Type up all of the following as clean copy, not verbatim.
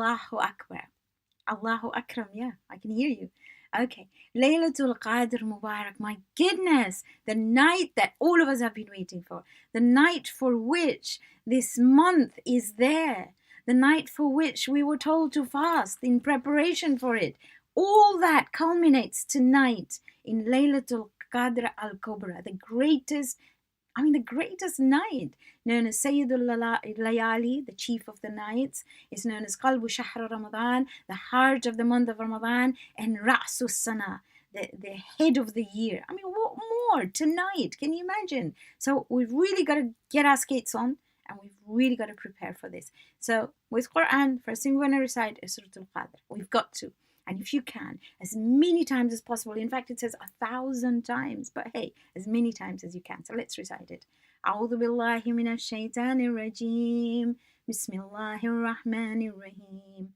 Allahu Akbar. Allahu Akram, yeah, I can hear you. Okay, Laylatul Qadr Mubarak, my goodness, the night that all of us have been waiting for, the night for which this month is there, the night for which we were told to fast in preparation for it. All that culminates tonight in Laylatul Qadr Al Kubra, the greatest night, known as Sayyidul Layali, the chief of the nights, is known as Qalbu Shahr Ramadan, the heart of the month of Ramadan, and Ra'sus Sana, the head of the year. I mean, what more tonight? Can you imagine? So we've really got to get our skates on, and we've really got to prepare for this. So with Quran, first thing we're going to recite is Surah Al-Qadr. We've got to. And if you can, as many times as possible, in fact it says 1,000 times, but hey, as many times as you can. So let's recite it. أعوذ بالله من الشيطان الرجيم بسم الله الرحمن الرحيم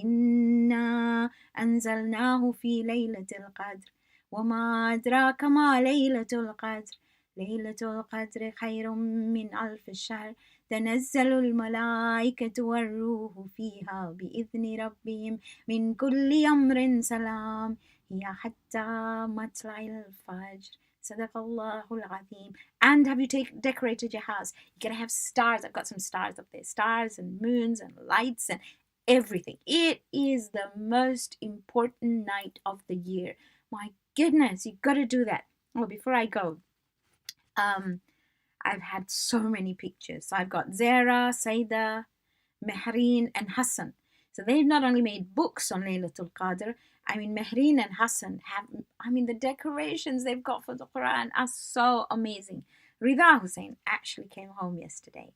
إنا أنزلناه في ليلة القدر وما أدراك ما ليلة القدر ليلة القدر خير من ألف شهر تنزل الملائكة والروح فيها بإذن ربهم من كل أمر سلام هي حتى مطلع الفجر صدق الله العظيم. And have you decorated your house? You're gonna have stars. I've got some stars up there, stars and moons and lights and everything. It is the most important night of the year. My goodness, you've got to do that. Oh, before I go, I've had so many pictures. So I've got Zara, Saida, Mehreen, and Hassan. So they've not only made books on Laylatul Qadr, Mehreen and Hassan have, the decorations they've got for the Quran are so amazing. Rida Hussein actually came home yesterday,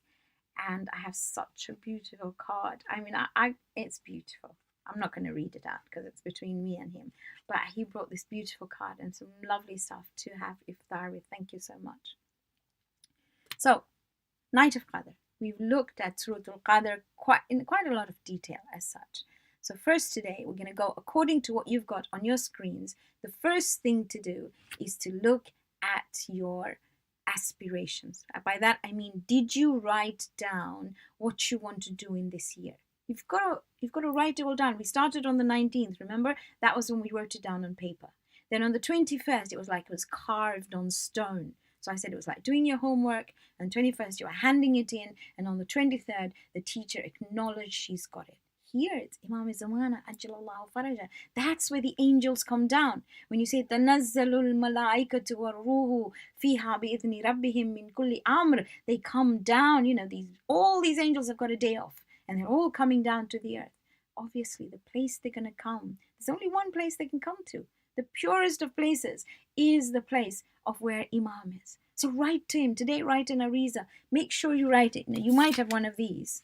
and I have such a beautiful card. It's beautiful. I'm not going to read it out because it's between me and him. But he brought this beautiful card and some lovely stuff to have iftar with. Thank you so much. So, Night of Qadr. We've looked at Surah Al-Qadr in quite a lot of detail as such. So first today, we're going to go according to what you've got on your screens. The first thing to do is to look at your aspirations. By that, I mean, did you write down what you want to do in this year? You've got to write it all down. We started on the 19th, remember? That was when we wrote it down on paper. Then on the 21st, it was carved on stone. So I said it was like doing your homework. On the 21st, you are handing it in. And on the 23rd, the teacher acknowledged she's got it. Here it's Imam Zamana, Ajjalallahu Faraja. That's where the angels come down. When you say, Tanazzalul malaikatu waruhu fiha bi'idhni rabbihim min kulli amr, they come down. All these angels have got a day off. And they're all coming down to the earth. Obviously, the place they're going to come, there's only one place they can come to. The purest of places is the place of where Imam is. So write to him. Today, write an ariza. Make sure you write it. Now, you might have one of these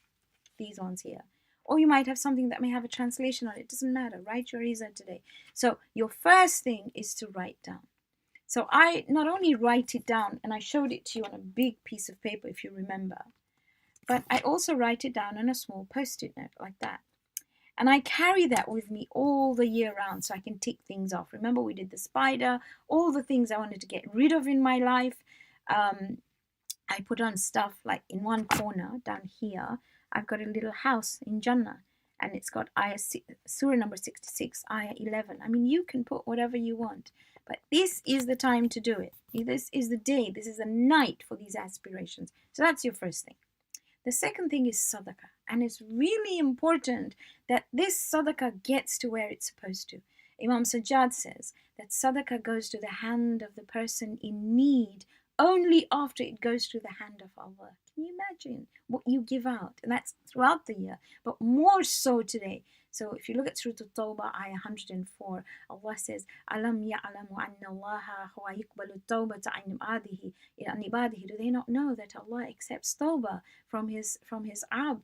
ones here. Or you might have something that may have a translation on it. It doesn't matter. Write your ariza today. So your first thing is to write down. So I not only write it down, and I showed it to you on a big piece of paper, if you remember, but I also write it down on a small post-it note like that. And I carry that with me all the year round so I can tick things off. Remember, we did the spider, all the things I wanted to get rid of in my life. I put on stuff like in one corner down here, I've got a little house in Jannah. And it's got Surah number 66, Ayah 11. You can put whatever you want. But this is the time to do it. This is the day. This is the night for these aspirations. So that's your first thing. The second thing is sadaqah, and it's really important that this sadaqah gets to where it's supposed to. Imam Sajjad says that sadaqah goes to the hand of the person in need only after it goes to the hand of Allah. Can you imagine what you give out? And that's throughout the year, but more so today. So if you look at Surah At-Tawbah, Ayah 104, Allah says, Alam ya'lamu anna Allaha huwa yaqbalu tawbata an ibadihi. Do they not know that Allah accepts tawbah from his abd?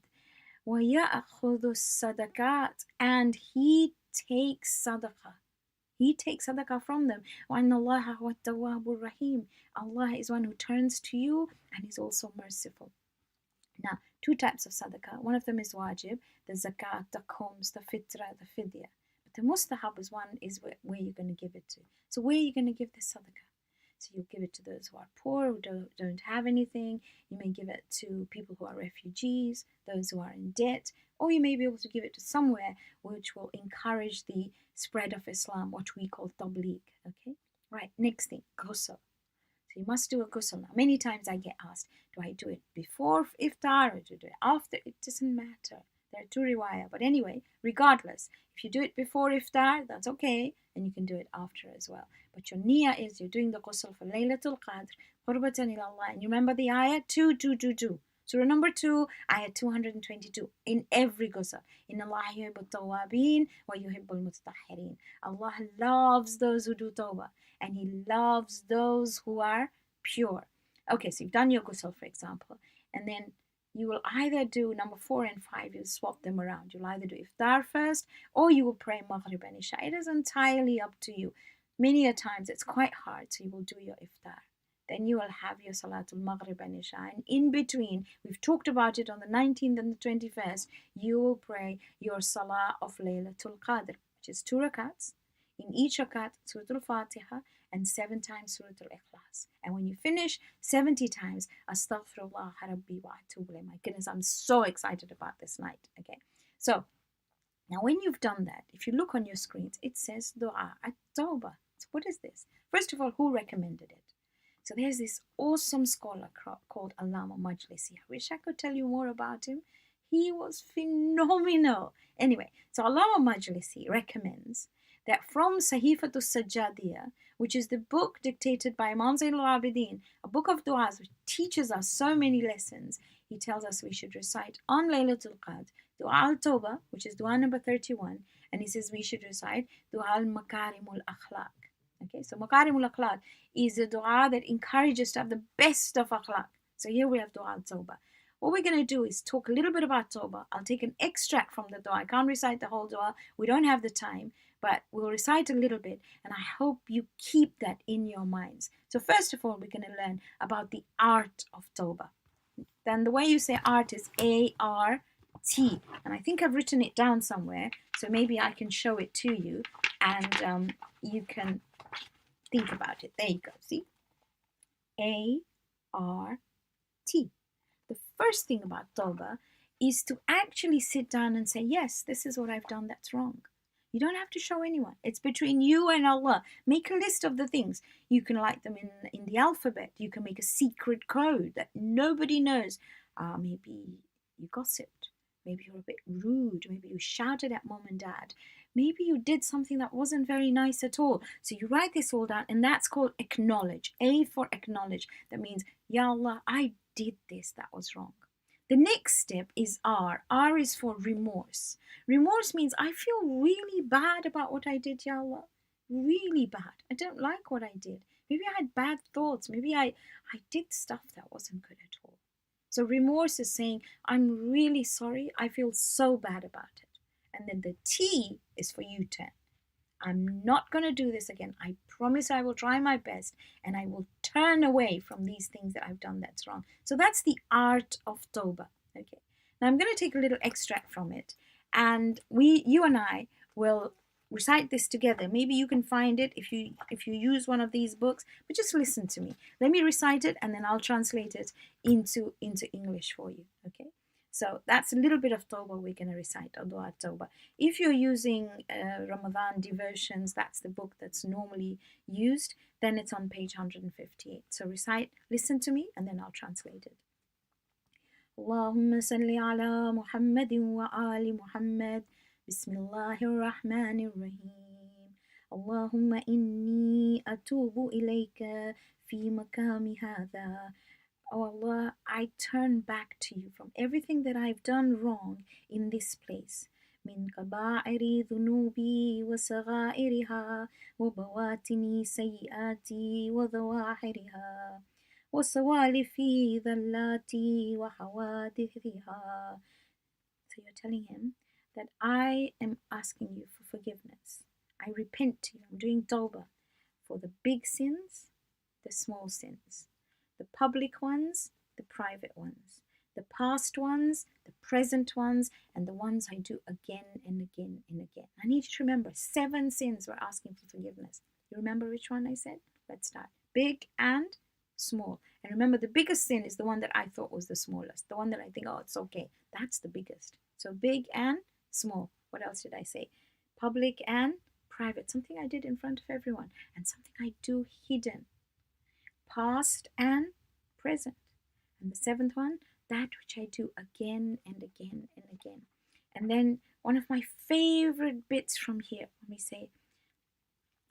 Wa ya'khudhu sadaqat, and He takes sadaqah. He takes sadaqah from them. Wa anna Allaha huwa at-tawwabur rahim. Allah is one who turns to you and is also merciful. Now, two types of sadaqah. One of them is wajib, the zakat, the khums, the fitra, the fidya. But the mustahab is where you're going to give it to. So where are you going to give this sadaqah? So you'll give it to those who are poor, who don't have anything. You may give it to people who are refugees, those who are in debt, or you may be able to give it to somewhere which will encourage the spread of Islam, what we call tabligh. Okay, right. Next thing, ghusl. So you must do a ghusl. Now, many times I get asked, do I do it before iftar or do I do it after? It doesn't matter. There are two riwayah. But anyway, regardless, if you do it before iftar, that's okay, and you can do it after as well. But your niyyah is you're doing the ghusl for Laylatul Qadr, qurbatan ila Allah. And you remember the ayah 222. Surah number 2, ayah 222. In every ghusl. Inna Allah yuhibbut tawabin wa yuhibbul mutatahhirin. Allah loves those who do tawbah, and He loves those who are pure. Okay, so you've done your ghusl, for example, and then you will either do number 4 and 5, you swap them around. You'll either do iftar first, or you will pray maghrib and isha. It is entirely up to you. Many a times it's quite hard, so you will do your iftar. Then you will have your salatul maghrib and isha, and in between, we've talked about it on the 19th and the 21st, you will pray your salah of Laylatul Qadr, which is 2 rakats. In each rakat, Surah Al-Fatiha, and 7 times Surah Al-Ikhlas. And when you finish, 70 times, Astaghfirullah Rabbi wa atubu ilayh. My goodness, I'm so excited about this night. Okay, so now when you've done that, if you look on your screens, it says Dua at-Tawbah. So what is this? First of all, who recommended it? So there's this awesome scholar called Allama Majlisi. I wish I could tell you more about him. He was phenomenal. Anyway, so Allama Majlisi recommends that from Sahifatul Sajjadiyah, which is the book dictated by Imam Zainul Abidin, a book of du'as which teaches us so many lessons, he tells us we should recite on Laylatul Qadr, Dua al-Tawbah, which is dua number 31, and he says we should recite Dua al-Makarimul Akhlaq. Okay, so Makarimul Akhlaq is a dua that encourages to have the best of akhlaq. So here we have Dua al-Tawbah. What we're going to do is talk a little bit about Tawbah. I'll take an extract from the dua. I can't recite the whole dua. We don't have the time, but we'll recite a little bit, and I hope you keep that in your minds. So first of all, we're going to learn about the art of Tawbah. Then the way you say art is A-R-T, and I think I've written it down somewhere, so maybe I can show it to you, and you can think about it. There you go, see? A-R-T. The first thing about Tawbah is to actually sit down and say, yes, this is what I've done that's wrong. You don't have to show anyone. It's between you and Allah. Make a list of the things. You can write them in the alphabet. You can make a secret code that nobody knows. Maybe you gossiped. Maybe you were a bit rude. Maybe you shouted at mom and dad. Maybe you did something that wasn't very nice at all. So you write this all down, and that's called acknowledge. A for acknowledge. That means, Ya Allah, I did this that was wrong. The next step is R. R is for remorse. Remorse means I feel really bad about what I did, Ya Allah. Really bad. I don't like what I did. Maybe I had bad thoughts. Maybe I did stuff that wasn't good at all. So remorse is saying, I'm really sorry. I feel so bad about it. And then the T is for U-turn. I'm not going to do this again. I promise I will try my best, and I will turn away from these things that I've done that's wrong. So that's the art of Tawbah. Okay. Now I'm going to take a little extract from it, and you and I will recite this together. Maybe you can find it if you use one of these books, but just listen to me. Let me recite it, and then I'll translate it into English for you. Okay. So that's a little bit of Tawbah we're going to recite, Dua Tawbah. If you're using Ramadan devotions, that's the book that's normally used, then it's on page 158. So recite, listen to me, and then I'll translate it. Allahumma salli ala Muhammadin wa ali Muhammad. Bismillahir Rahmanir Rahim. Allahumma inni atubu ilayka fi makami hadha. Oh Allah, I turn back to you from everything that I've done wrong in this place. من كبائر ذنوبي وصغائرها وبواتن سيئاتي وظواهرها وسوالف ذلاتي وحوادثها. So you're telling him that I am asking you for forgiveness. I repent to you. I'm doing tawbah for the big sins, the small sins, the public ones, the private ones, the past ones, the present ones, and the ones I do again and again and again. I need you to remember 7 sins we're asking for forgiveness. You remember which one I said? Let's start. big and small. And remember, the biggest sin is the one that I thought was the smallest. The one that I think, oh, it's okay. That's the biggest. So big and small. What else did I say? Public and private. Something I did in front of everyone. And something I do hidden. Past and present. And the seventh one, that which I do again and again and again. And then one of my favorite bits from here, when we say,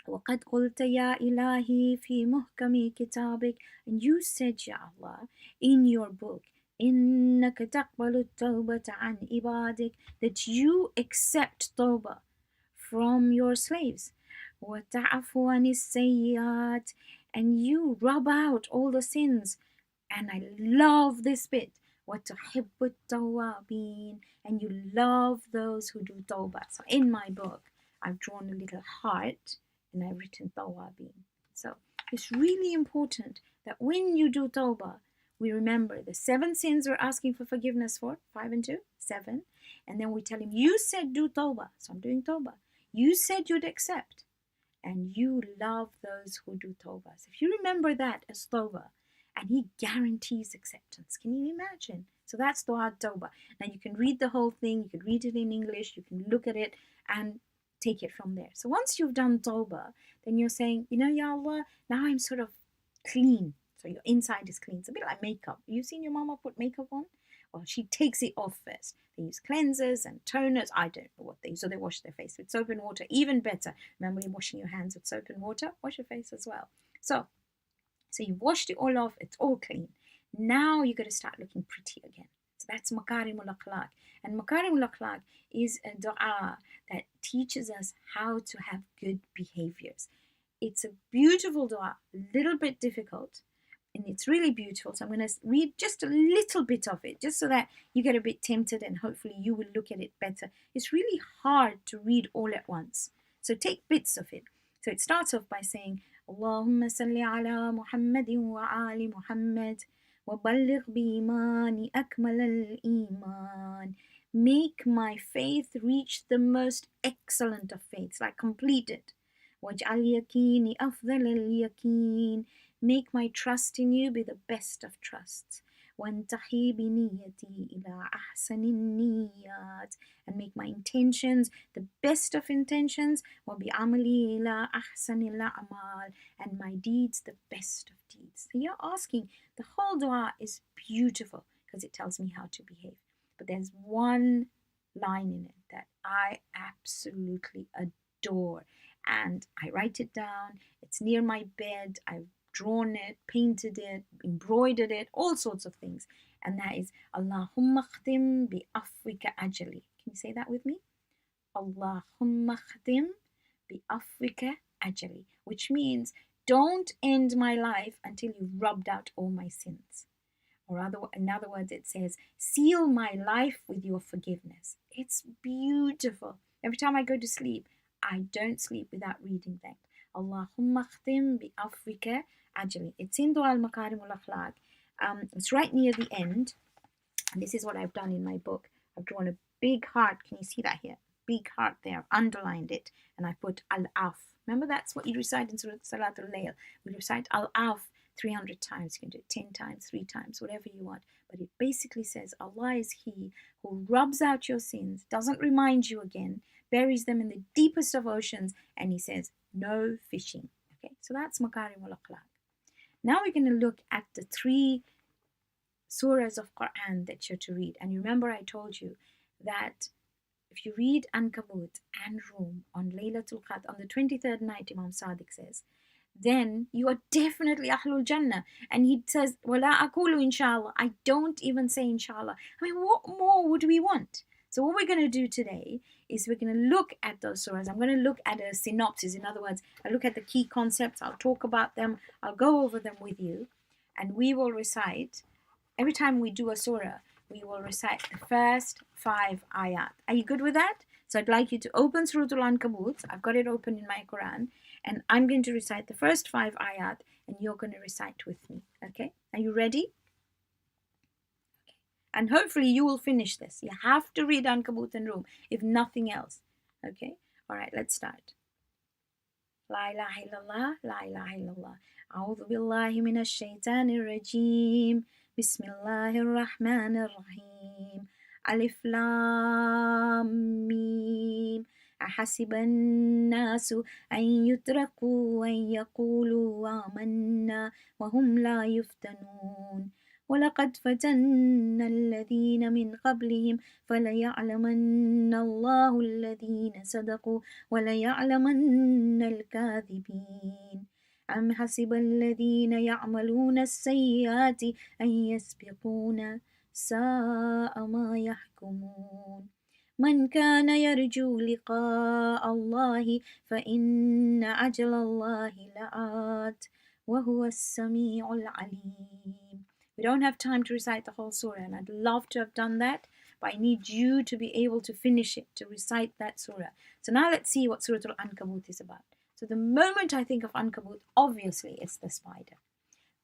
وَقَدْ قُلْتَ يَا إِلَهِي فِي مُحْكَمِ كِتَابِكَ, and you said, Ya Allah, in your book, إِنَّكَ تَقْبَلُ التَّوْبَةَ عَنْ إِبَادِكَ, that you accept tawbah from your slaves. وَتَعْفُ عَنِ السَّيِّئَاتِ, and you rub out all the sins. And I love this bit. وَتُحِبُّ التَّوَّابِينَ, and you love those who do tawbah. So in my book, I've drawn a little heart and I've written tawabin. So it's really important that when you do tawbah, we remember the 7 sins we're asking for forgiveness for, 5 and 2, 7. And then we tell him, you said do tawbah, so I'm doing tawbah. You said you'd accept, and you love those who do tawbah. So if you remember that as tawbah, and he guarantees acceptance. Can you imagine? So that's dua tawbah. Now you can read the whole thing, you can read it in English, you can look at it and take it from there. So once you've done tawbah, then you're saying, you know, Ya Allah, now I'm sort of clean. So your inside is clean. It's a bit like makeup. You've seen your mama put makeup on? Well, she takes it off first. They use cleansers and toners. I don't know what they use. So they wash their face with soap and water. Even better. Remember, you're washing your hands with soap and water. Wash your face as well. So you've washed it all off. It's all clean. Now you've got to start looking pretty again. So that's Makarimul Akhlaq. And Makarimul Akhlaq is a dua that teaches us how to have good behaviors. It's a beautiful dua, a little bit difficult, and it's really beautiful. So I'm going to read just a little bit of it, just so that you get a bit tempted and hopefully you will look at it better. It's really hard to read all at once. So take bits of it. So it starts off by saying, Allahumma salli ala Muhammadin wa ali Muhammad wa balligh bi imani akmal al-iman. Make my faith reach the most excellent of faiths, like completed. Waj'al yaqini afdal al-yaqeen. Make my trust in you be the best of trusts. وَانْتَحِي بِنِيَّتِي إِلَىٰ أَحْسَنِ النِّيَّاتِ, and make my intentions the best of intentions. وَبِعَمَلِي إِلَىٰ أَحْسَنِ الْأَعْمَالِ, and my deeds the best of deeds. So you're asking, the whole dua is beautiful because it tells me how to behave. But there's one line in it that I absolutely adore, and I write it down. It's near my bed. I've drawn it, painted it, embroidered it, all sorts of things. And that is, Allahumma khtim bi afwika ajali. Can you say that with me? Allahumma khtim bi afwika ajali. Which means, don't end my life until you've rubbed out all my sins. Or in other words, it says, seal my life with your forgiveness. It's beautiful. Every time I go to sleep, I don't sleep without reading that. Allahumma khtim bi afwika ajali. It's in Dua al-Makarimul Akhlaq. It's right near the end. And this is what I've done in my book. I've drawn a big heart. Can you see that here? Big heart there. I've underlined it. And I put al-af. Remember, that's what you recite in Surah Salatul Layl. We recite al-af 300 times. You can do it 10 times, 3 times, whatever you want. But it basically says Allah is He who rubs out your sins, doesn't remind you again, buries them in the deepest of oceans, and He says, no fishing. Okay, so that's Makarimul Akhlaq. Now we're going to look at the 3 surahs of Quran that you're to read. And you remember I told you that if you read Ankabut and Rum on Laylatul Qadr, on the 23rd night, Imam Sadiq says, then you are definitely Ahlul Jannah. And he says, Wala akulu inshallah. I don't even say inshallah. I mean, what more would we want? So what we're going to do today is we're going to look at those surahs. I'm going to look at a synopsis. In other words, I look at the key concepts. I'll talk about them. I'll go over them with you. And we will recite, every time we do a surah, we will recite the first 5 ayat. Are you good with that? So I'd like you to open Surah Al-Ankabut. I've got it open in my Quran. And I'm going to recite the first 5 ayat. And you're going to recite with me. Okay? Are you ready? And hopefully you will finish this. You have to read Ankabut and Rum, if nothing else. Okay? All right, let's start. La ilaha illallah, la ilaha illallah. A'udhu billahi minash shaitanir rajim. Bismillahir rahmanir rahim. Alif lam mim. أحسب الناس أن يتركوا أن يقولوا آمنا وهم لا يفتنون ولقد فتنا الذين من قبلهم فليعلمن الله الذين صدقوا وليعلمن الكاذبين أم حسب الذين يعملون السيئات أن يسبقونا ساء ما يحكمون من كان يرجو لقاء الله فإن أجل الله لآت وهو السميع العليم. We don't have time to recite the whole surah, and I'd love to have done that, but I need you to be able to finish it, to recite that surah. So now let's see what Surah Al-Ankabut is about. So the moment I think of Ankabut, obviously it's the spider.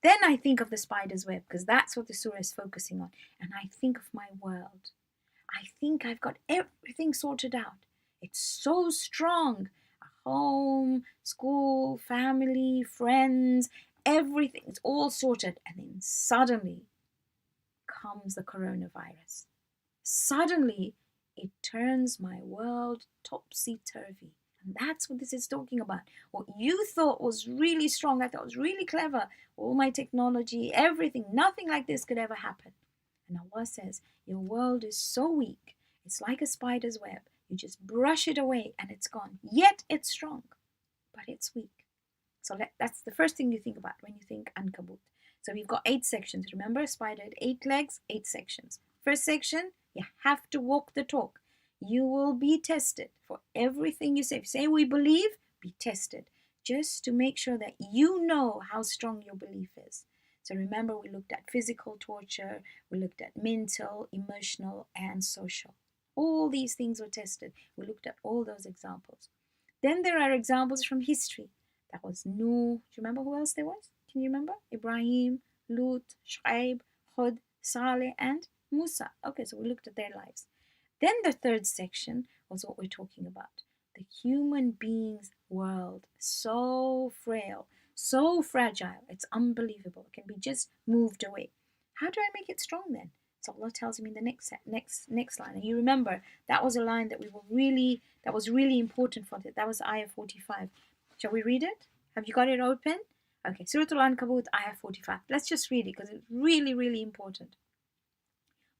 Then I think of the spider's web, because that's what the surah is focusing on, and I think of my world. I think I've got everything sorted out. It's so strong. A home, school, family, friends, everything. It's all sorted. And then suddenly comes the coronavirus. Suddenly it turns my world topsy-turvy. And that's what this is talking about. What you thought was really strong, I thought was really clever, all my technology, everything, nothing like this could ever happen. And Allah says, your world is so weak, it's like a spider's web. You just brush it away and it's gone. Yet it's strong, but it's weak. So that's the first thing you think about when you think Ankabut. So we've got 8 sections. Remember, a spider had 8 legs, 8 sections. First section, you have to walk the talk. You will be tested for everything you say. If you say we believe, be tested. Just to make sure that you know how strong your belief is. So remember, we looked at physical torture, we looked at mental, emotional, and social. All these things were tested. We looked at all those examples. Then there are examples from history. That was Nuh. Do you remember who else there was? Can you remember? Ibrahim, Lut, Shu'aib, Hud, Saleh, and Musa. Okay, so we looked at their lives. Then the third section was what we're talking about. The human being's world. So frail, so fragile. It's unbelievable. It can be just moved away. How do I make it strong then? So Allah tells him in the next line. And you remember, that was a line that was really important for it. That was ayah 45. Shall we read it? Have you got it open? Okay, Surah Al-Ankabut, ayah 45. Let's just read it because it's really, really important.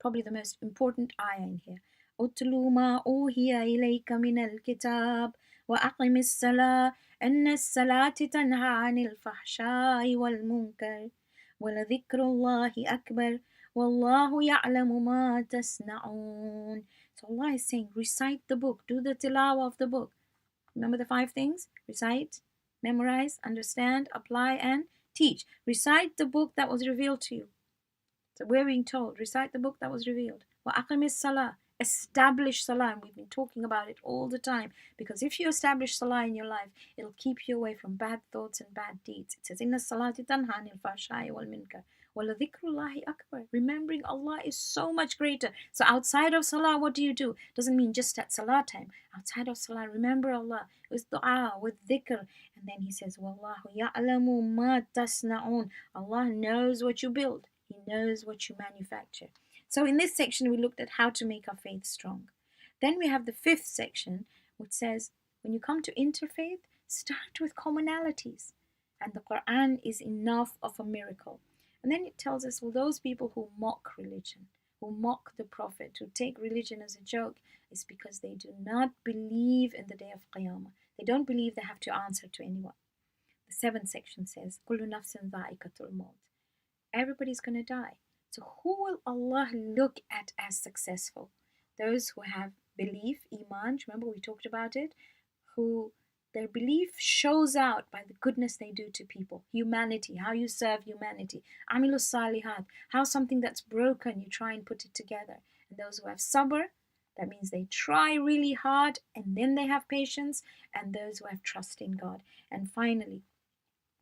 Probably the most important ayah in here. أتلو ما أوحي إليك من الكتاب وأقم الصلاة إن الصلاة تنهى عن الفحشاء والمنكر ولذكر الله أكبر والله يعلم ما تصنعون. So Allah is saying, recite the book, do the tilawah of the book. Remember the 5 things? Recite, memorize, understand, apply, and teach. Recite the book that was revealed to you. So we're being told, recite the book that was revealed. وَأَقِمِ الصَّلَاةِ. Establish salah, and we've been talking about it all the time, because if you establish salah in your life, it'll keep you away from bad thoughts and bad deeds. It says, Inna salati tanha anil fahsha'i wal munkar wa ladhikrullahi akbar. Remembering Allah is so much greater. So outside of salah, what do? Doesn't mean just at salah time. Outside of salah, remember Allah with dua, with dhikr. And then he says, Wallahu ya'lamu ma tasna'un. Allah knows what you build. He knows what you manufacture. So in this section, we looked at how to make our faith strong. Then we have the 5th section, which says, when you come to interfaith, start with commonalities. And the Quran is enough of a miracle. And then it tells us, well, those people who mock religion, who mock the Prophet, who take religion as a joke, is because they do not believe in the day of Qiyamah. They don't believe they have to answer to anyone. The 7th section says, كُلُّ نَفْسٍ ذَائِقَةُ الْمَوْتِ. Everybody's going to die. So who will Allah look at as successful? Those who have belief, iman, remember we talked about it, who their belief shows out by the goodness they do to people, humanity, how you serve humanity, amilus salihat, how something that's broken you try and put it together. And those who have sabr, that means they try really hard and then they have patience, and those who have trust in God. And finally,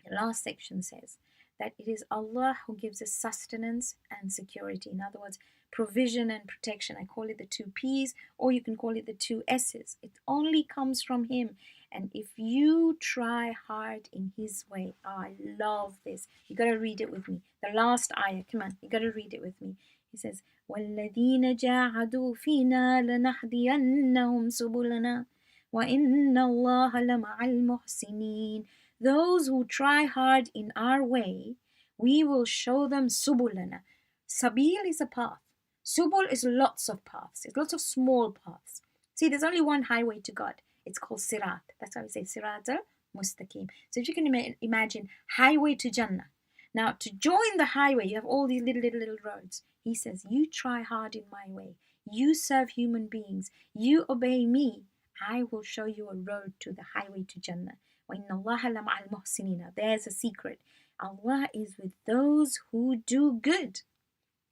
the last section says that it is Allah who gives us sustenance and security. In other words, provision and protection. I call it the two P's, or you can call it the two S's. It only comes from Him. And if you try hard in His way, I love this. You got to read it with me. The last ayah, come on, you got to read it with me. He says, وَالَّذِينَ جَاهَدُوا فِينَا لَنَهْدِيَنَّهُمْ سُبُلَنَا وَإِنَّ اللَّهَ لَمَعَ الْمُحْسِنِينَ. Those who try hard in our way, we will show them subulana. Sabil is a path. Subul is lots of paths. It's lots of small paths. See, there's only one highway to God. It's called Sirat. That's why we say Sirat al-Mustaqim. So if you can imagine highway to Jannah. Now, to join the highway, you have all these little roads. He says, you try hard in my way. You serve human beings. You obey me. I will show you a road to the highway to Jannah. وَإِنَّ اللَّهَ لَمَعَ الْمُحْسِنِينَ. There's a secret. Allah is with those who do good.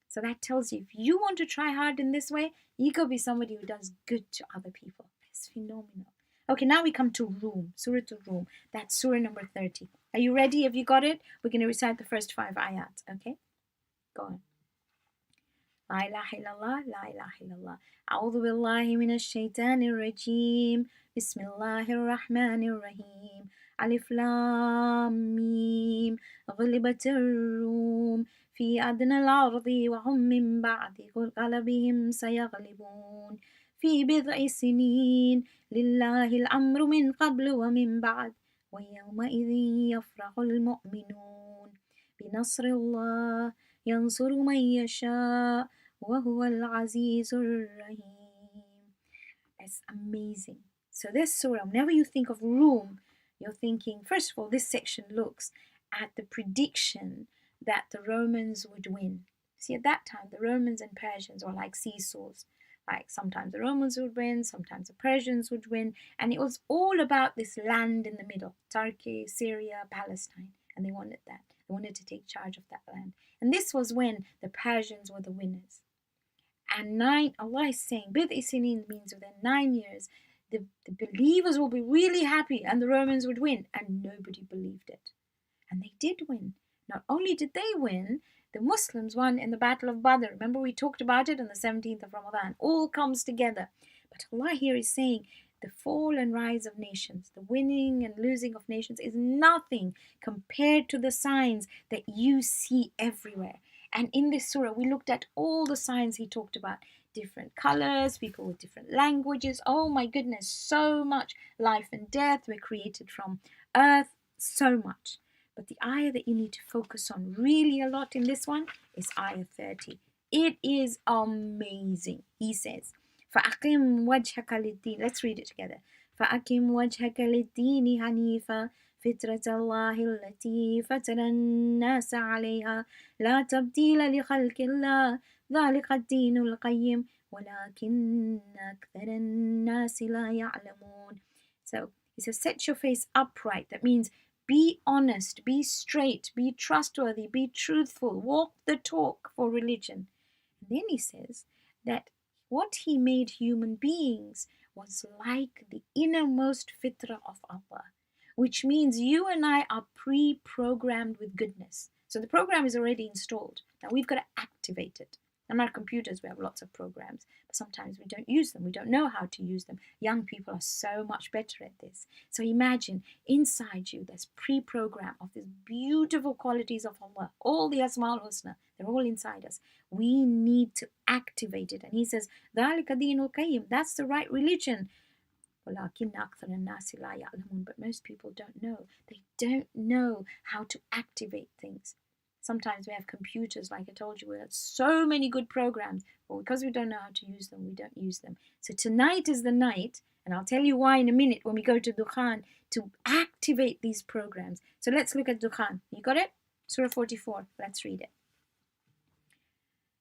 So that tells you, if you want to try hard in this way, you go be somebody who does good to other people. It's phenomenal. Okay, now we come to Rum, Surah Rum. That's Surah number 30. Are you ready? Have you got it? We're going to recite the first 5 ayat. Okay? Go on. لا إله إلا الله لا إله إلا الله أعوذ بالله من الشيطان الرجيم بسم الله الرحمن الرحيم ألف لام ميم غلبت الروم في أدنى الأرض وهم من بعد غلبهم سيغلبون في بضع سنين لله الأمر من قبل ومن بعد ويومئذ يفرح المؤمنون بنصر الله ينصر من يشاء وهو العزيز الرحيم. It's amazing. So this surah, whenever you think of Rum, you're thinking, first of all, this section looks at the prediction that the Romans would win. See, at that time, the Romans and Persians were like seesaws. Like sometimes the Romans would win, sometimes the Persians would win. And it was all about this land in the middle, Turkey, Syria, Palestine. And they wanted that. They wanted to take charge of that land. And this was when the Persians were the winners. And Allah is saying, Bid'i Sinin means within 9 years, the believers will be really happy and the Romans would win. And nobody believed it. And they did win. Not only did they win, the Muslims won in the Battle of Badr. Remember we talked about it on the 17th of Ramadan. All comes together. But Allah here is saying, the fall and rise of nations, the winning and losing of nations is nothing compared to the signs that you see everywhere. And in this surah, we looked at all the signs He talked about. Different colors, people with different languages. Oh my goodness, so much. Life and death were created from earth, so much. But the ayah that you need to focus on really a lot in this one is ayah 30. It is amazing. He says, فَأَقِمْ وَجْهَكَ لِلدِّينِ. Let's read it together. فَأَقِمْ وَجْهَكَ لِلدِّينِ حَنِيفًا فِطْرَةَ اللَّهِ الَّتِي فَطَرَ النَّاسَ عَلَيْهَا لَا تَبْدِيلَ لِخَلْقِ اللَّهِ ذَلِكَ الدِّينُ الْقَيِّمُ وَلَكِنَّ أَكْثَرَ النَّاسِ لَا يَعْلَمُونَ. So he says, set your face upright. That means be honest, be straight, be trustworthy, be truthful, walk the talk for religion. And then he says that what He made human beings was like the innermost fitrah of Allah, which means you and I are pre-programmed with goodness. So the program is already installed. Now we've got to activate it. On our computers, we have lots of programs, but sometimes we don't use them. We don't know how to use them. Young people are so much better at this. So imagine inside you, there's pre-program of these beautiful qualities of Allah. All the Asma'ul Husna, they're all inside us. We need to activate it. And He says, ذَلِكَ دِينُ الْقَيِّمُ. That's the right religion. وَلَكِنَّ أَكْثَرَ النَّاسِ لَا يَعْلَمُونَ. But most people don't know. They don't know how to activate things. Sometimes we have computers, like I told you, we have so many good programs, but because we don't know how to use them, we don't use them. So tonight is the night, and I'll tell you why in a minute when we go to Dukhan, to activate these programs. So let's look at Dukhan. You got it? Surah 44. Let's read it.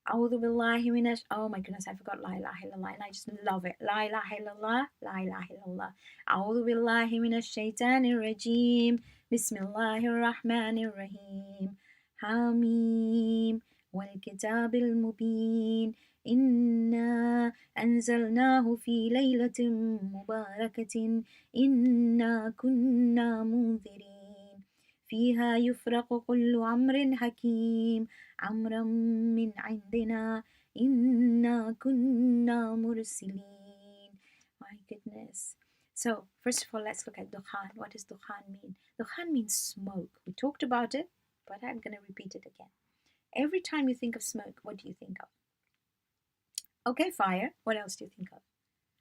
أعوذ بالله من Oh my goodness, I forgot La ilaha illallah, and I just love it. La ilaha illallah, La ilaha illallah. أعوذ بالله من الشيطان الرجيم بسم الله الرحمن الرحيم حميم والكتاب المبين إنا أنزلناه في ليلة مباركة إنا كنا منذرين فيها يفرق كل أمر حكيم أمرا من عندنا إِنَّا كُنَّا مُرْسِلِينَ. My goodness. So, first of all, let's look at dukhan. What does dukhan mean? Dukhan means smoke. We talked about it, but I'm going to repeat it again. Every time you think of smoke, what do you think of? Okay, fire. What else do you think of?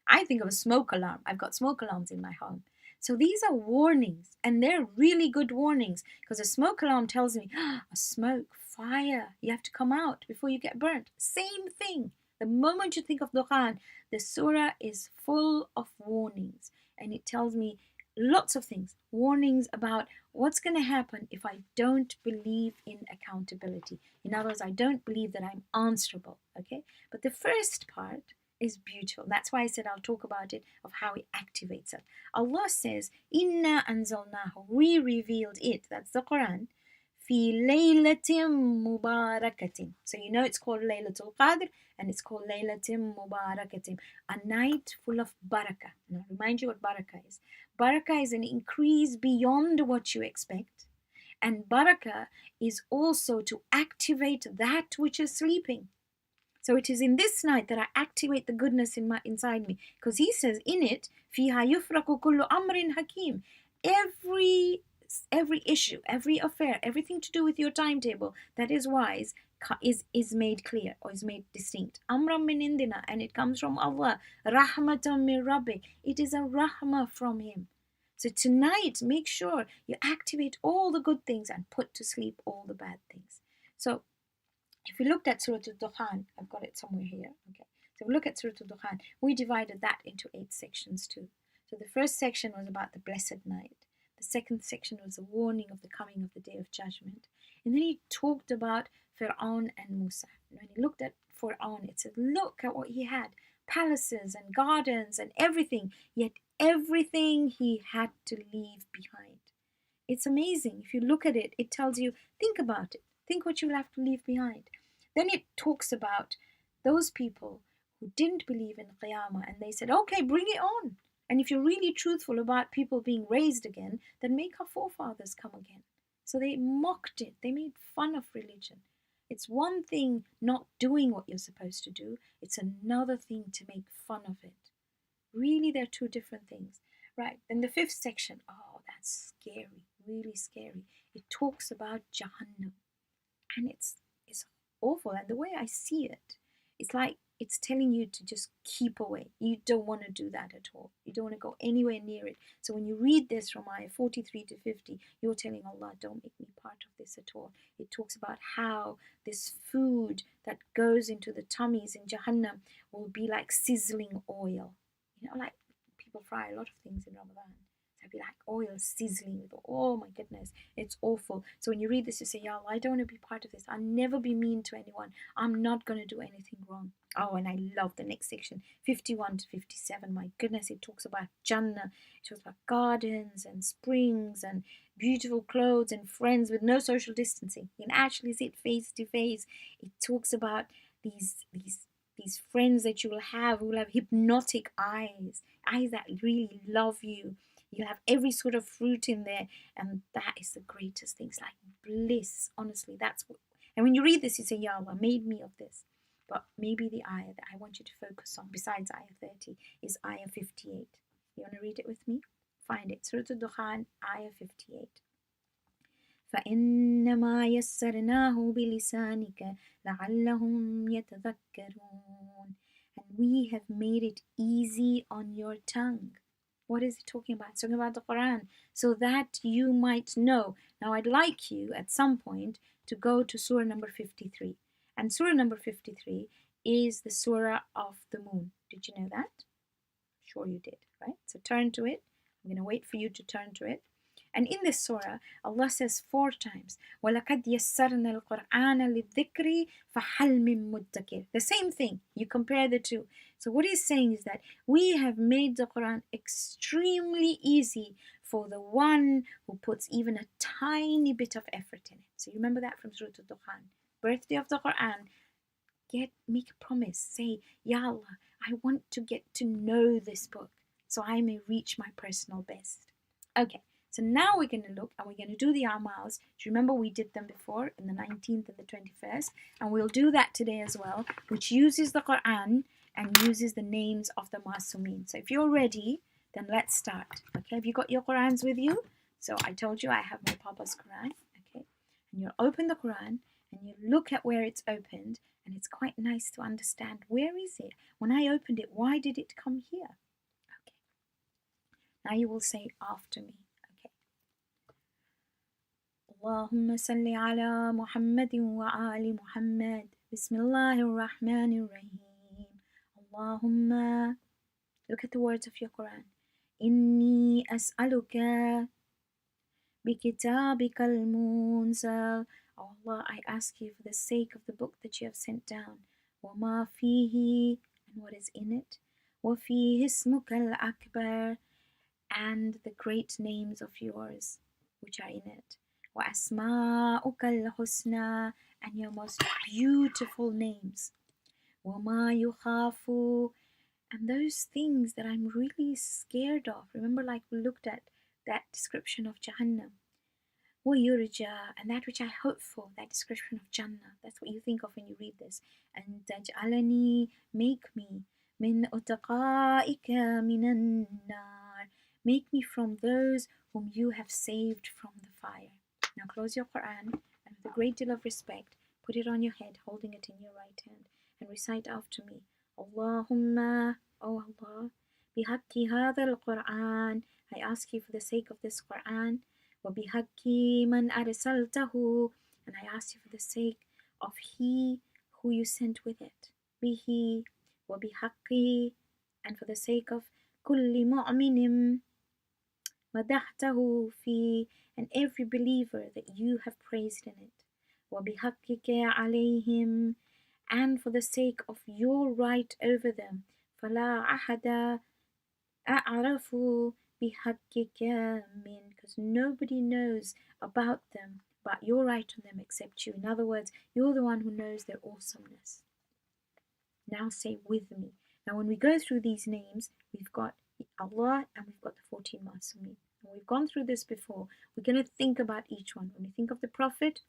I think of a smoke alarm. I've got smoke alarms in my home. So these are warnings, and they're really good warnings, because a smoke alarm tells me, a smoke, fire, you have to come out before you get burnt. Same thing. The moment you think of dukhan, the surah is full of warnings, and it tells me lots of things. Warnings about what's going to happen if I don't believe in accountability. In other words, I don't believe that I'm answerable. Okay? But the first part is beautiful. That's why I said I'll talk about it, of how it activates it. Allah says, Inna anzalnahu, we revealed it, that's the Quran, fi laylatin mubarakatin. So you know it's called Laylatul Qadr, and it's called Laylatin mubarakatin, a night full of barakah. Now remind you what barakah is. Barakah is an increase beyond what you expect, and barakah is also to activate that which is sleeping. So it is in this night that I activate the goodness inside me. Because he says in it, فِيهَا يُفْرَقُ كُلُّ أَمْرٍ حَكِيمٍ. Every issue, every affair, everything to do with your timetable that is wise is made clear, or is made distinct. Amram min indina, and it comes from Allah. Rahmatan min Rabbik. It is a rahmah from Him. So tonight, make sure you activate all the good things and put to sleep all the bad things. So if we looked at Surah Al-Dukhan, I've got it somewhere here. Okay, so we look at Surah Al-Dukhan. We divided that into 8 sections too. So the first section was about the blessed night. The second section was the warning of the coming of the Day of Judgment. And then he talked about Fir'aun and Musa. And when he looked at Fir'aun, it said, look at what he had. Palaces and gardens and everything. Yet everything he had to leave behind. It's amazing. If you look at it, it tells you, think about it. Think what you will have to leave behind. Then it talks about those people who didn't believe in Qiyamah, and they said, okay, bring it on. And if you're really truthful about people being raised again, then make our forefathers come again. So they mocked it. They made fun of religion. It's one thing not doing what you're supposed to do. It's another thing to make fun of it. Really, they're two different things. Right, then the 5th section, oh, that's scary, really scary. It talks about Jahannam. And it's awful. And the way I see it, it's like it's telling you to just keep away. You don't want to do that at all. You don't want to go anywhere near it. So when you read this from ayah 43 to 50, you're telling Allah, don't make me part of this at all. It talks about how this food that goes into the tummies in Jahannam will be like sizzling oil. You know, like people fry a lot of things in Ramadan. It'd be like oil sizzling with, oh my goodness, it's awful. So when you read this, you say, Ya Allah, I don't want to be part of this. I'll never be mean to anyone. I'm not going to do anything wrong. Oh, and I love the next section, 51 to 57. My goodness, it talks about Jannah. It talks about gardens and springs and beautiful clothes and friends with no social distancing. You can actually sit face to face. It talks about these friends that you will have who will have hypnotic eyes that really love you. You'll have every sort of fruit in there, and that is the greatest thing. It's like bliss, honestly. That's what. And when you read this, you say, Ya Allah, made me of this. But maybe the ayah that I want you to focus on, besides ayah 30, is ayah 58. You want to read it with me? Find it. Surah Al-Dukhan, ayah 58. فَإِنَّمَا يَسَّرْنَاهُ بِلِسَانِكَ لَعَلَّهُمْ يَتَذَكَّرُونَ. And we have made it easy on your tongue. What is it talking about? It's talking about the Quran, so that you might know. Now I'd like you at some point to go to surah number 53. And surah number 53 is the surah of the moon. Did you know that? Sure you did, right? So turn to it. I'm going to wait for you to turn to it. And in this surah, Allah says 4 times, وَلَقَدْ يَسَّرْنَا الْقُرْآنَ لِلذِّكْرِ فَهَلْ مِن مُدَّكِرٍ. The same thing. You compare the two. So what he's saying is that we have made the Quran extremely easy for the one who puts even a tiny bit of effort in it. So you remember that from Surah Al-Dukhan. Birthday of the Quran. Make a promise. Say, Ya Allah, I want to get to know this book so I may reach my personal best. Okay. So now we're going to look and we're going to do the amals. Do you remember we did them before in the 19th and the 21st? And we'll do that today as well, which uses the Quran and uses the names of the Masumin. So if you're ready, then let's start. Okay, have you got your Qurans with you? So I told you I have my Papa's Quran. Okay, and you open the Quran and you look at where it's opened, and it's quite nice to understand where is it. When I opened it, why did it come here? Okay, now you will say after me. Okay. اللهم صل على محمد وآل محمد بسم الله الرحمن الرحيم اللهم, look at the words of your Quran. إني أسألك بكتابك المنزل. Oh Allah, I ask you for the sake of the book that you have sent down. وما فيه, and what is in it. وفيه اسمك الأكبر, and the great names of yours which are in it. وأسماؤك الحسنى, and your most beautiful names. وما يخاف, and those things that I'm really scared of. Remember, like we looked at that description of Jahannam. ويرجى, and that which I hope for, that description of Jannah. That's what you think of when you read this. And تجعلني, make me, من أتقائك من النار, make me from those whom you have saved from the fire. Now close your Quran and with a great deal of respect, put it on your head, holding it in your right hand, and recite after me. Allahumma, O Allah, بحق هذا القرآن, I ask you for the sake of this Quran, وبحق من أرسلته, and I ask you for the sake of he who you sent with it, به, وبحق, and for the sake of كل مؤمن مدحته فيه, and every believer that you have praised in it. وبحقك عليهم, and for the sake of your right over them. فلا أحد أعرف بحقك من, because nobody knows about them but your right on them except you. In other words, you're the one who knows their awesomeness. Now say with me. Now when we go through these names, we've got Allah and we've got the 14 Masumin. And we've gone through this before. We're going to think about each one. When you think of the Prophet,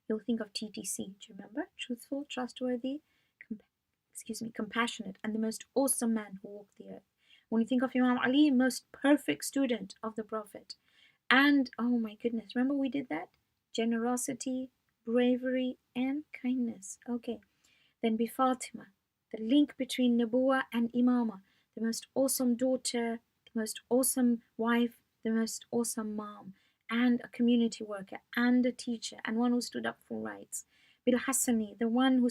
you'll think of TTC. Do you remember? Truthful, trustworthy, compassionate, and the most awesome man who walked the earth. When you think of Imam Ali, most perfect student of the Prophet. And, oh my goodness, remember we did that? Generosity, bravery, and kindness. Okay. Then be Fatima, the link between Nubuwa and Imama, the most awesome daughter, the most awesome wife, the most awesome mom, and a community worker, and a teacher, and one who stood up for rights. Bil Hassani, the one who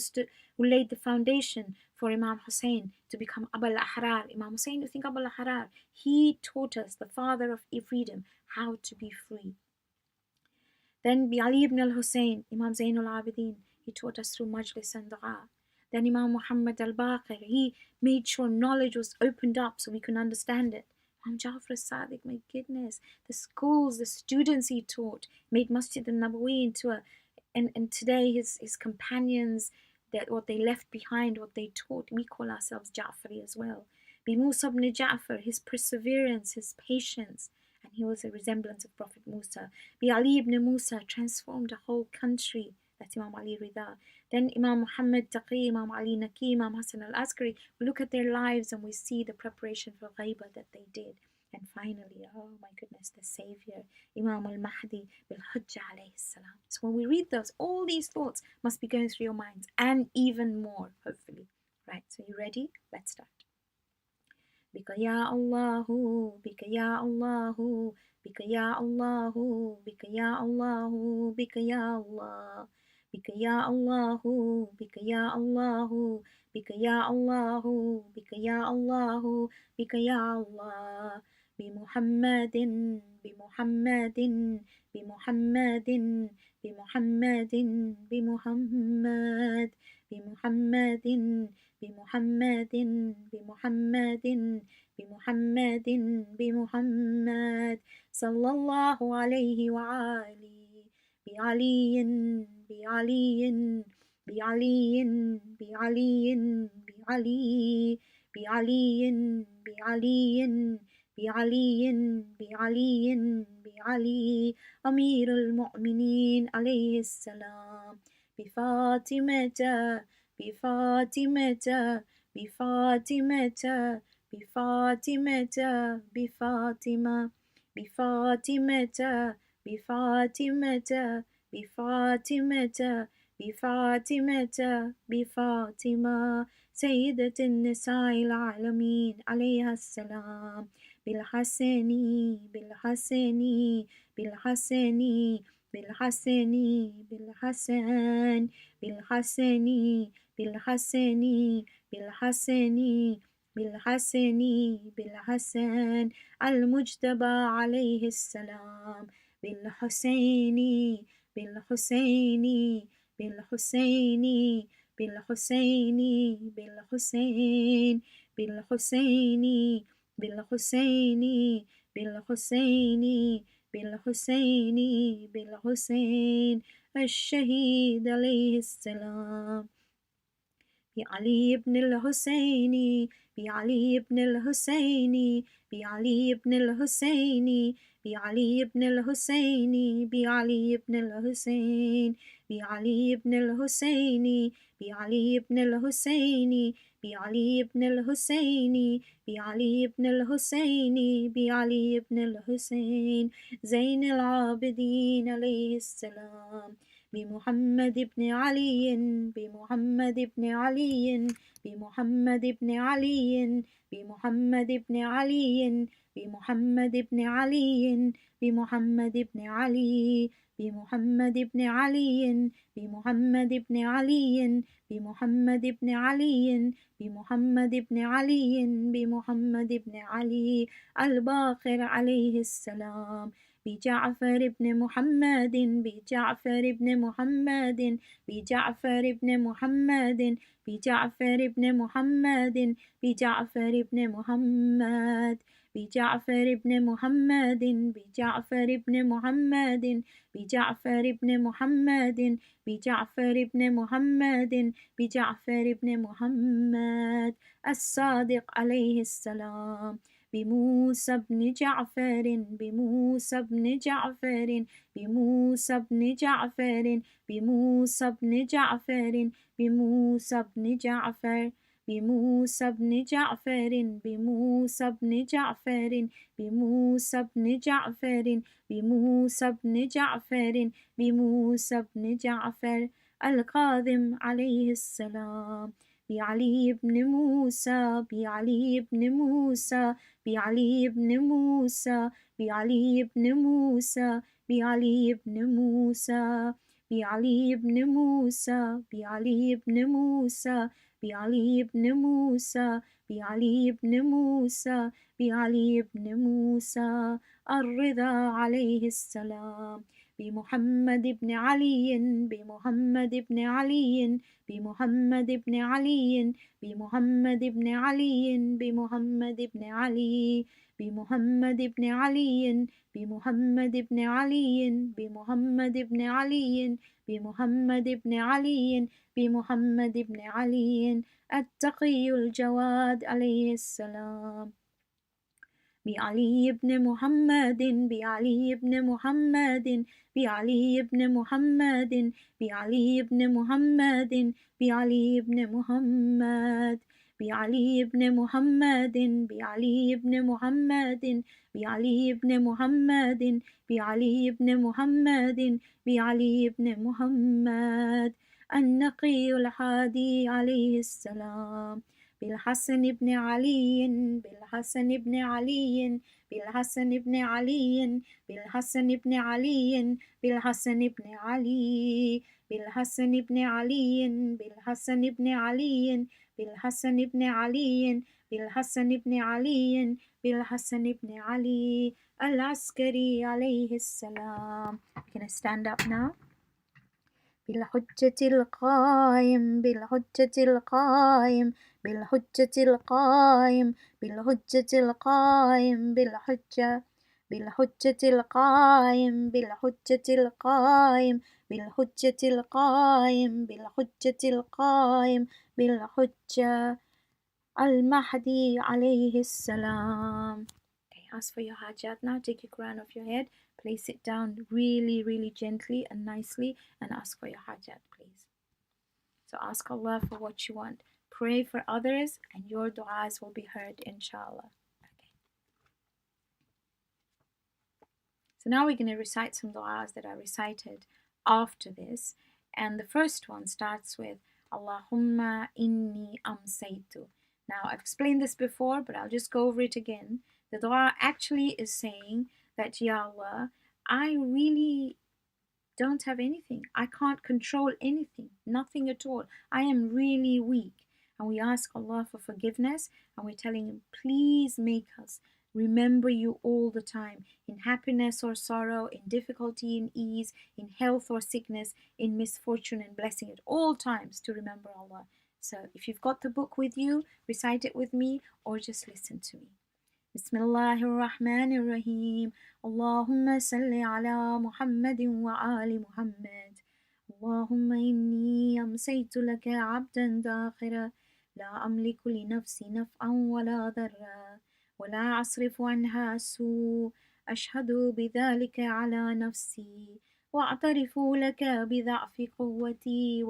laid the foundation for Imam Hussein to become Abul Ahrar. Imam Hussein, you think Abul Ahrar, he taught us, the father of freedom, how to be free. Then bi Ali ibn al-Hussein, Imam Zain al-Abidin, he taught us through Majlis and Dua. Then Imam Muhammad al-Baqir, he made sure knowledge was opened up so we can understand it. Imam Jafar al-Sadiq, my goodness, the schools, the students he taught, made Masjid al-Nabawi into a, and today his companions, that what they left behind, what they taught, we call ourselves Ja'fari as well. Bi Musa ibn Ja'far, his perseverance, his patience, and he was a resemblance of Prophet Musa. Bi Ali ibn Musa transformed a whole country. That's Imam Ali Rida. Then Imam Muhammad Taqi, Imam Ali Naqi, Imam Hassan al-Askari. We look at their lives and we see the preparation for Ghaiba that they did. And finally, oh my goodness, the Savior, Imam al-Mahdi bil Hujjat alayhi salam. So when we read those, all these thoughts must be going through your minds, and even more, hopefully. Right, so you ready? Let's start. Bika ya Allahu, Bika ya Allahu, Bika ya Allahu, Bika ya Allahu, Bika ya Allah. Bika ya Allahu, Bika ya Allahu, Bika ya Allahu, Bika ya Allahu, Bika ya Allah. Muhammadin, Muhammadin, Muhammadin, Muhammadin, Muhammad, Muhammadin, Muhammadin, Muhammadin, Muhammadin, Muhammad, sallallahu alayhi wa ali, بعلي بعلي بعلي بعلي بعلي بعلي بعلي بعلي بعلي بعلي أمير المؤمنين عليه السلام بفاطمة بفاطمة بفاطمة بفاطمة بفاطمة بفاطمة بفاطمة بفاطمة بفاطمة بفاطمة سيدة النساء العالمين عليها السلام بالحسن بالحسن بالحسن بالحسن بالحسن بالحسن بالحسن بالحسن بالحسن بالحسن المجتبى عليه السلام بالحسين بالحسين بالحسين بالحسين بالحسين بالحسين بالحسين بالحسين بالحسين بالحسين الشهيد عليه السلام بعلي بن الحسين بعلي بن الحسين بعلي بن الحسين بعلي بن الحسين بعلي بن الحسين بعلي بن الحسين بعلي بن الحسين بعلي بن الحسين بعلي بن الحسين بعلي بن الحسين زين العابدين عليه السلام بمحمد بن علي بمحمد بن علي بمحمد بن علي بمحمد بن علي بمحمد بن علي بمحمد بن علي بمحمد بن علي بمحمد بن علي بمحمد بن علي بمحمد بن علي بمحمد بن علي الباقر عليه السلام بجعفر بن محمد بجعفر بن محمد بجعفر بن محمد بجعفر بن محمد بجعفر بن محمد بجعفر بن محمد بجعفر بن محمد بجعفر بن محمد بجعفر بن محمد بجعفر بن محمد الصادق عليه السلام بموسى بن جعفر بموسى بن جعفر بموسى بن جعفر بموسى بن جعفر بموسى بن جعفر بموسى بن جعفر بموسى بن جعفر بموسى بن جعفر بموسى بن جعفر بموسى بن جعفر القاذم عليه السلام بعلي بن موسى بعلي بن موسى بعلي بن موسى بعلي بن موسى بعلي بن موسى بعلي بن موسى بعلي بن موسى بعلي بن موسى بعلي بن موسى بعلي بن موسى الرضا عليه السلام بمحمد بن علي بمحمد بن علي بمحمد بن علي بمحمد بن علي بمحمد بن علي بمحمد بن علي بمحمد بن علي بمحمد بن علي بمحمد بن علي بمحمد بن علي التقي الجواد عليه السلام بعلي بن محمد بعلي بن محمد بعلي بن محمد بعلي بن محمد بعلي بن محمد بعلي بن محمد بعلي بن محمد بعلي بن محمد بعلي بن محمد بعلي بن محمد النقي الحادي عليه السلام بالحسن بن علي بالحسن بن علي بالحسن بن علي بالحسن بن علي بالحسن بن علي بالحسن بن علي بالحسن بن علي بالحسن بن علي بالحسن بن علي بالحسن بن علي العسكري عليه السلام. Can I stand up now? بالحجة القائم بالحجة القائم بالحجة القائم بالحجة القائم بالحجة بالحجة القائم بالحجة القائم بالحجة القائم بالحجة القائم بالحجة المهدي عليه السلام. ask for your hajat. Now take your Quran off your head, place it down really, really gently and nicely, and ask for your hajat, please. So ask Allah for what you want. Pray for others, and your du'as will be heard, inshallah. Okay. So now we're going to recite some du'as that are recited after this. And the first one starts with Allahumma inni amsaytu. Now, I've explained this before, but I'll just go over it again. The dua actually is saying that, Ya Allah, I really don't have anything. I can't control anything, nothing at all. I am really weak. And we ask Allah for forgiveness, and we're telling Him, please make us remember you all the time, in happiness or sorrow, in difficulty and ease, in health or sickness, in misfortune and blessing, at all times to remember Allah. So if you've got the book with you, recite it with me or just listen to me. Bismillahir Rahmanir Rahim. Allahumma salli ala Muhammadin wa ali Muhammad. Allahumma inni amsaytu laka abdan dakhira. La amliku li nafsi naf'an wa la dharra. ولا أصرف عنها سوء أشهد بذلك على نفسي وأعترف لك بضعف قوتي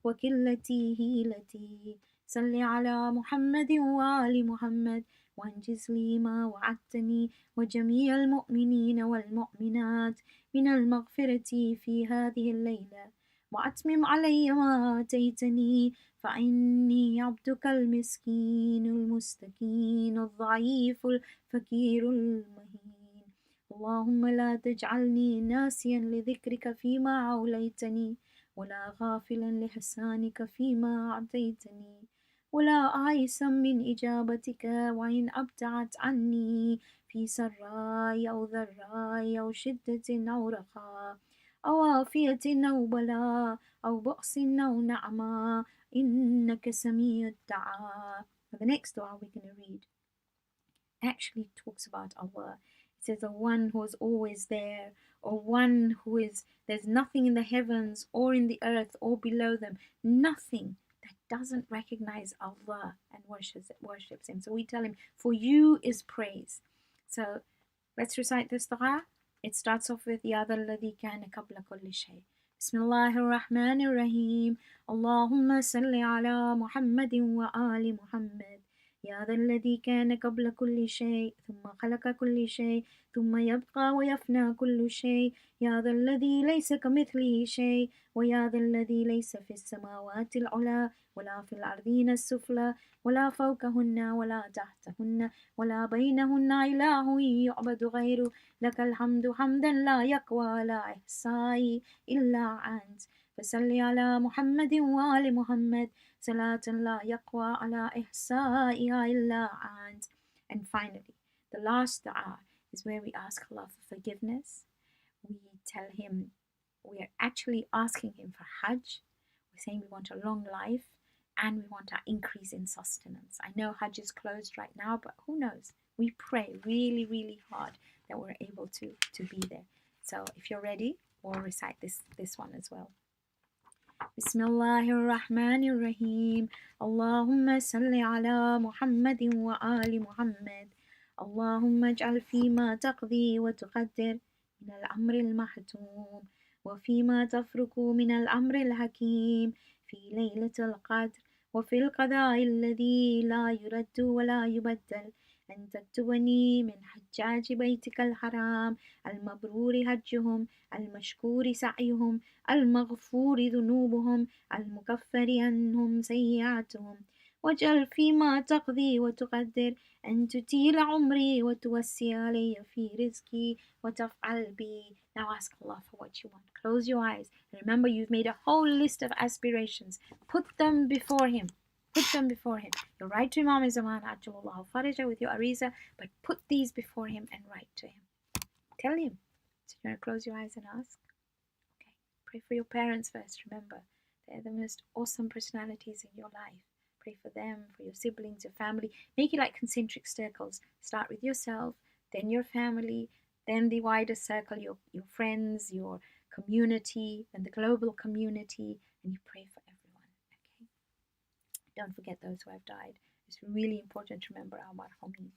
وكلتي هيلتي صل على محمد وآل محمد وانجز لي ما وعدتني وجميع المؤمنين والمؤمنات من المغفرة في هذه الليلة وأتمم علي ما آتيتني فإني عبدك المسكين المستكين الضعيف الفقير المهين اللهم لا تجعلني ناسيا لذكرك فيما أوليتني ولا غافلا لحسانك فيما أعطيتني ولا آيسا من إجابتك وإن أبتعت عني في سراء أو ضراء أو شدة أو رخاء أو عافية أو بلاء أو بؤس أو نعمة إنك سميع الدعاء. The next dua we're going to read actually talks about Allah. It says, the one who is always there, or one who is, there's nothing in the heavens or in the earth or below them, nothing that doesn't recognize Allah and worships Him. So we tell Him, for you is praise. So let's recite this dua. It starts off with Ya dhal ladhi kana qabla kulli shay. Bismillahir Rahmanir Rahim. Allahumma salli ala Muhammadin wa ali Muhammad. يا ذا الذي كان قبل كل شيء ثم خلق كل شيء ثم يبقى ويفنى كل شيء يا ذا الذي ليس كمثله شيء ويا ذا الذي ليس في السماوات العلى ولا في الأرضين السفلى ولا فوقهن ولا تحتهن ولا بينهن إله يعبد غيره لك الحمد حمدا لا يقوى لا إحصاء إلا أنت فصل على محمد وآل محمد صلاة لا يقوى على إحصائها إلا أنت. And finally, the last dua is where we ask Allah for forgiveness. We tell Him, we're actually asking Him for Hajj. We're saying we want a long life and we want our increase in sustenance. I know Hajj is closed right now, but who knows? We pray really, really hard that we're able to be there. So if you're ready, we'll recite this one as well. بسم الله الرحمن الرحيم اللهم صل على محمد وآل محمد اللهم اجعل فيما تقضي وتقدر من الأمر المحتوم وفيما تفرق من الأمر الحكيم في ليلة القدر وفي القضاء الذي لا يرد ولا يبدل أن تكتبني من حجاج بيتك الحرام المبرور حجهم المشكور سعيهم المغفور ذنوبهم المكفر عنهم سيئاتهم واجعل فيما تقضي وتقدر أن تطيل عمري وتوسع علي في رزقي وتفعل بي. Now ask Allah for what you want. Close your eyes. Remember, you've made a whole list of aspirations. Put them before Him. Put them before Him. You write to Imam Zaman Ajjalallahu Faraja with your ariza, but put these before Him and write to Him. Tell Him. So you're going to close your eyes and ask? Okay. Pray for your parents first. Remember, they're the most awesome personalities in your life. Pray for them, for your siblings, your family. Make it like concentric circles. Start with yourself, then your family, then the wider circle, your friends, your community, and the global community, and you pray for everyone. Okay? Don't forget those who have died. It's really important to remember our marhumin.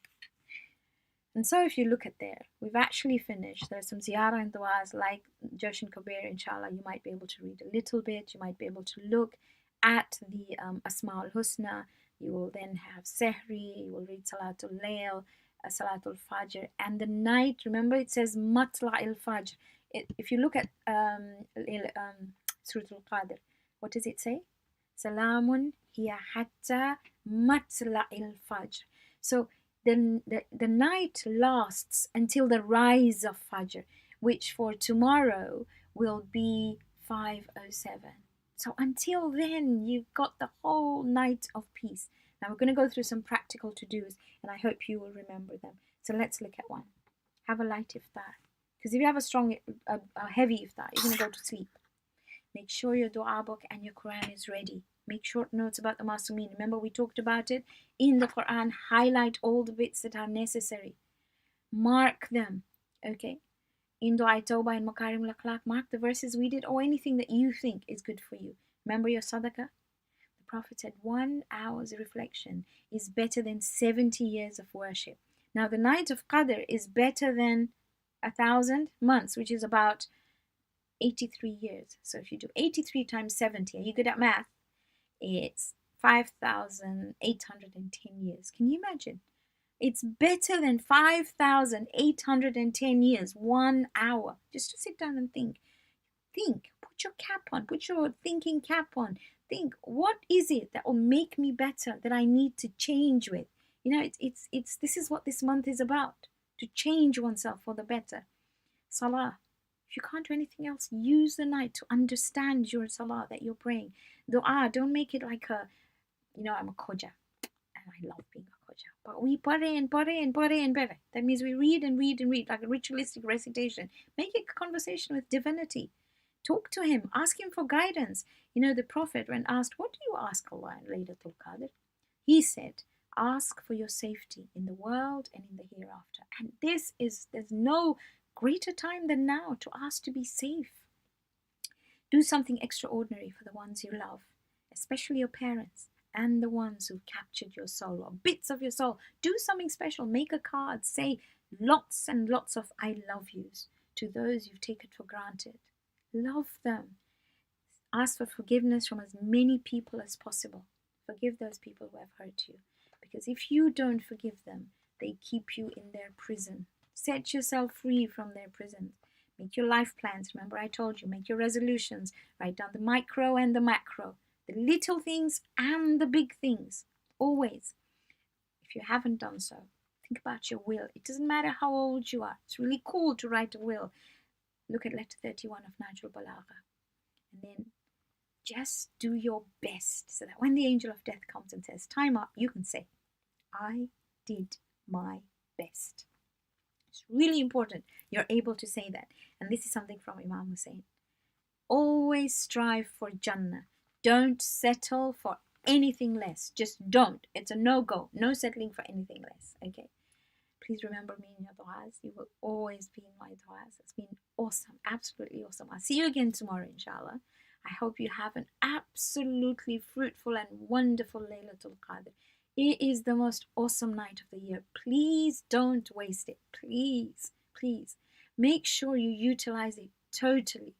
And so if you look at there, we've actually finished. There's some ziyarah and du'as like Joshin Kabir, inshallah. You might be able to read a little bit. You might be able to look at the Asma al-Husna. You will then have Sehri. You will read Salatul Layl, Salatul Fajr. And the night, remember it says Matla al-Fajr. If you look at Surah Al-Qadir, what does it say? Salamun hiya hatta matla al-Fajr. So the night lasts until the rise of Fajr, which for tomorrow will be 5:07. So until then, you've got the whole night of peace. Now we're going to go through some practical to-dos, and I hope you will remember them. So let's look at one. Have a light iftar. Because if you have a heavy iftar, you're going to go to sleep. Make sure your dua book and your Quran is ready. Make short notes about the Masumeen. Remember we talked about it in the Quran. Highlight all the bits that are necessary. Mark them. Okay. In Dua Tawbah and Makarim al-Akhlaq, mark the verses we did or anything that you think is good for you. Remember your sadaqah? The Prophet said 1 hour's reflection is better than 70 years of worship. Now the night of Qadr is better than 1,000 months, which is about 83 years. So if you do 83 times 70, are you good at math? It's 5,810 years. Can you imagine? It's better than 5,810 years, 1 hour. Just to sit down and think. Think. Put your cap on. Put your thinking cap on. Think, what is it that will make me better, that I need to change with? You know, it's this is what this month is about. To change oneself for the better. Salah. If you can't do anything else, use the night to understand your salah that you're praying. Dua, don't make it like I'm a khoja. And I love being a khoja. But we pare and pare and pare and pare. That means we read and read and read, like a ritualistic recitation. Make it a conversation with divinity. Talk to him. Ask him for guidance. You know, the Prophet, when asked, what do you ask Allah in Laylatul Qadr? He said, ask for your safety in the world and in the hereafter. And there's no greater time than now to ask to be safe. Do something extraordinary for the ones you love, especially your parents and the ones who've captured your soul or bits of your soul. Do something special. Make a card. Say lots and lots of I love yous to those you've taken for granted. Love them. Ask for forgiveness from as many people as possible. Forgive those people who have hurt you. Because if you don't forgive them, they keep you in their prison. Set yourself free from their prisons. Make your life plans. Remember I told you, make your resolutions. Write down the micro and the macro. The little things and the big things. Always. If you haven't done so, think about your will. It doesn't matter how old you are. It's really cool to write a will. Look at letter 31 of Najul Balagha. And then just do your best so that when the angel of death comes and says, time up, you can say, I did my best. It's really important you're able to say that. And this is something from Imam Hussein. Always strive for Jannah. Don't settle for anything less. Just don't. It's a no-go. No settling for anything less. Okay? Please remember me in your du'as. You will always be in my du'as. It's been awesome. Absolutely awesome. I'll see you again tomorrow, inshallah. I hope you have an absolutely fruitful and wonderful Laylatul Qadr. It is the most awesome night of the year. Please don't waste it. Please, please. Make sure you utilize it totally.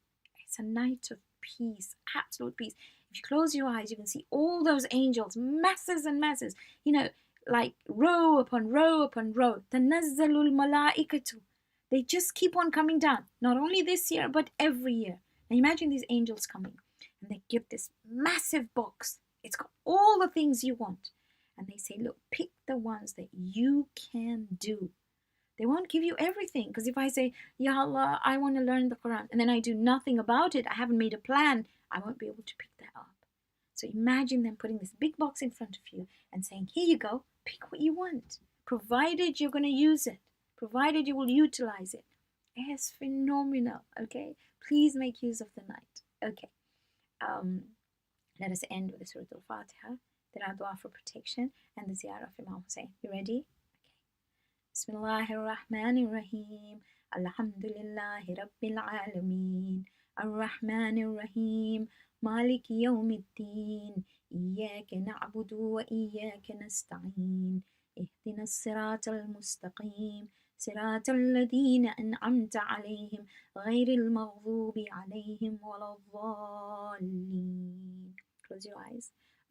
It's a night of peace, absolute peace. If you close your eyes, you can see all those angels, masses and masses, like row upon row upon row. Tanazzalul malaikatu. They just keep on coming down. Not only this year, but every year. Now imagine these angels coming. And they give this massive box. It's got all the things you want. And they say, look, pick the ones that you can do. They won't give you everything. Because if I say, Ya Allah, I want to learn the Quran, and then I do nothing about it, I haven't made a plan, I won't be able to pick that up. So imagine them putting this big box in front of you and saying, here you go, pick what you want. Provided you're going to use it. Provided you will utilize it. It's phenomenal, okay? Please make use of the night. Okay. Let us end with the Surah Al-Fatiha. Then our dua for protection and the ziyarah of Imam Hussein. You ready? Okay. Bismillahir Rahmanir Rahim. Alhamdulillahi Rabbil Alameen. Ar-Rahmanir Rahim. Maliki Yawmiddin. Iyyaka na'budu wa iyyaka nasta'in. Ihdina as-siratal mustaqim. صراط الذين أنعمت عليهم غير المغضوب عليهم ولا الضالين. Close your eyes.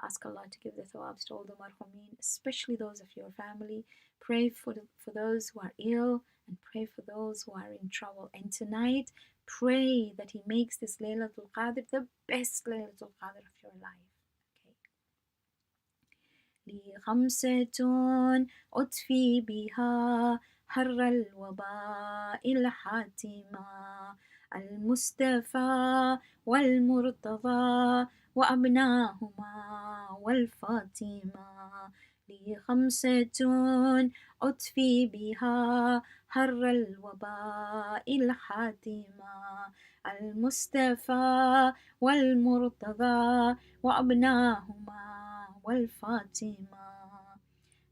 Ask Allah to give the thawabs to all the marhumin, especially those of your family. Pray for those who are ill, and pray for those who are in trouble. And tonight, pray that He makes this Laylatul Qadr the best Laylatul Qadr of your life. لي خمسة أطفي بها حر الوباء الحاتمة، المصطفى والمرتضى وأبناهما والفاطمة. لي خمسة أطفي بها حر الوباء الحاتمة، المصطفى والمرتضى وأبناهما والفاطمة.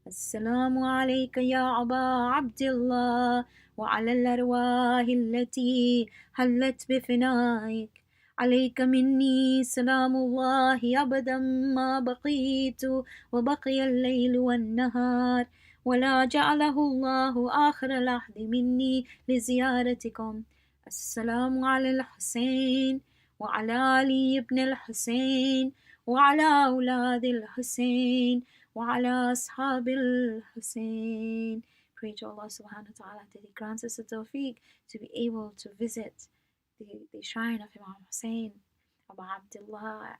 السلام عليك يا أبا عبد الله، وعلى الأرواح التي حلت بفنائك. عليك مني سلام الله أبدا ما بقيت وبقي الليل والنهار، ولا جعله الله آخر العهد مني لزيارتكم. السلام على الحسين وعلى علي بن الحسين وعلى أولاد الحسين وعلى أصحاب الحسين. Pray to Allah subhanahu wa ta'ala that He grants us the tawfiq to be able to visit the shrine of Imam Hussein, Abu Abdullah,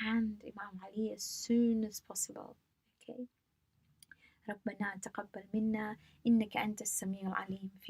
and Imam Ali as soon as possible. Okay. ربنا تقبل منا إنك أنت السميع العليم.